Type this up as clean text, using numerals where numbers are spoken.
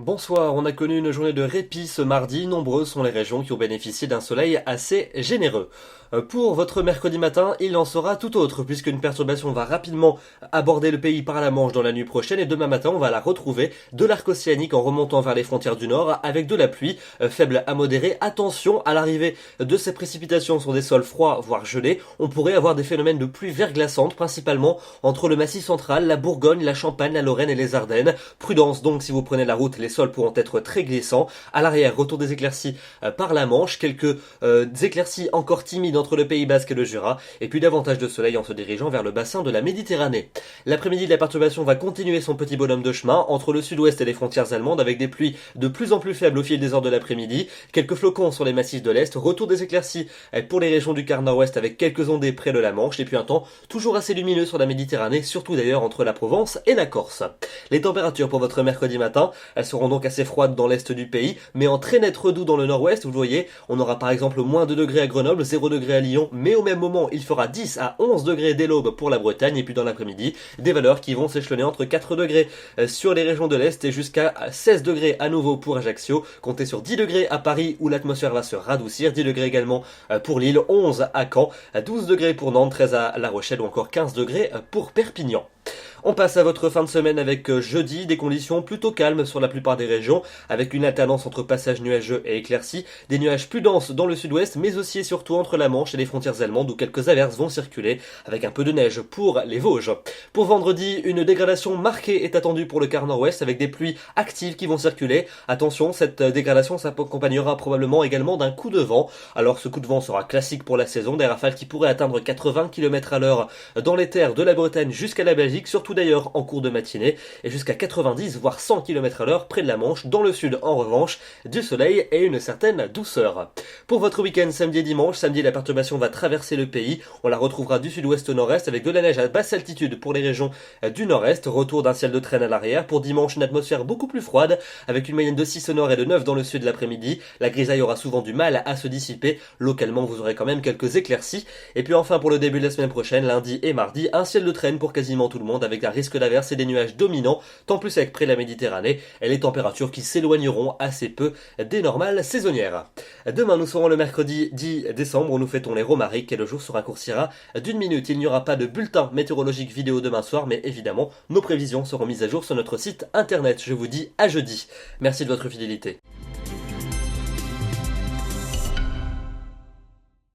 Bonsoir, on a connu une journée de répit ce mardi, nombreuses sont les régions qui ont bénéficié d'un soleil assez généreux. Pour votre mercredi matin, il en sera tout autre, puisqu'une perturbation va rapidement aborder le pays par la Manche dans la nuit prochaine, et demain matin on va la retrouver de l'arc océanique en remontant vers les frontières du nord, avec de la pluie faible à modérée. Attention à l'arrivée de ces précipitations sur des sols froids, voire gelés, on pourrait avoir des phénomènes de pluie verglaçante, principalement entre le Massif central, la Bourgogne, la Champagne, la Lorraine et les Ardennes. Prudence donc si vous prenez la route, les sols pourront être très glissants. À l'arrière, retour des éclaircies par la Manche, quelques éclaircies encore timides entre le Pays Basque et le Jura, et puis davantage de soleil en se dirigeant vers le bassin de la Méditerranée. L'après-midi, la perturbation va continuer son petit bonhomme de chemin entre le sud-ouest et les frontières allemandes, avec des pluies de plus en plus faibles au fil des heures de l'après-midi, quelques flocons sur les massifs de l'Est, retour des éclaircies pour les régions du quart nord-ouest avec quelques ondées près de la Manche, et puis un temps toujours assez lumineux sur la Méditerranée, surtout d'ailleurs entre la Provence et la Corse. Les températures pour votre mercredi matin, elles seront donc assez froides dans l'est du pays, mais en très net redoux dans le nord-ouest. Vous voyez, on aura par exemple moins 2 degrés à Grenoble, 0 degrés à Lyon, mais au même moment, il fera 10 à 11 degrés dès l'aube pour la Bretagne, et puis dans l'après-midi, des valeurs qui vont s'échelonner entre 4 degrés sur les régions de l'est et jusqu'à 16 degrés à nouveau pour Ajaccio. Comptez sur 10 degrés à Paris où l'atmosphère va se radoucir, 10 degrés également pour Lille, 11 à Caen, 12 degrés pour Nantes, 13 à La Rochelle ou encore 15 degrés pour Perpignan. On passe à votre fin de semaine avec jeudi, des conditions plutôt calmes sur la plupart des régions, avec une alternance entre passages nuageux et éclaircies, des nuages plus denses dans le sud-ouest, mais aussi et surtout entre la Manche et les frontières allemandes où quelques averses vont circuler, avec un peu de neige pour les Vosges. Pour vendredi, une dégradation marquée est attendue pour le quart nord-ouest, avec des pluies actives qui vont circuler. Attention, cette dégradation s'accompagnera probablement également d'un coup de vent. Alors ce coup de vent sera classique pour la saison, des rafales qui pourraient atteindre 80 km à l'heure dans les terres de la Bretagne jusqu'à la Belgique, surtout d'ailleurs en cours de matinée, et jusqu'à 90 voire 100 km à l'heure près de la Manche. Dans le sud en revanche, du soleil et une certaine douceur. Pour votre week-end samedi et dimanche, samedi la perturbation va traverser le pays, on la retrouvera du sud-ouest au nord-est avec de la neige à basse altitude pour les régions du nord-est, retour d'un ciel de traîne à l'arrière. Pour dimanche, une atmosphère beaucoup plus froide avec une moyenne de 6 au nord et de 9 dans le sud l'après-midi. La grisaille aura souvent du mal à se dissiper, localement vous aurez quand même quelques éclaircies. Et puis enfin pour le début de la semaine prochaine, lundi et mardi, un ciel de traîne pour quasiment tout le monde avec un risque d'averse et des nuages dominants, tant plus sec près de la Méditerranée, et les températures qui s'éloigneront assez peu des normales saisonnières. Demain, nous serons le mercredi 10 décembre, où nous fêtons les Romariques, et le jour se raccourcira d'une minute. Il n'y aura pas de bulletin météorologique vidéo demain soir, mais évidemment, nos prévisions seront mises à jour sur notre site internet. Je vous dis à jeudi. Merci de votre fidélité.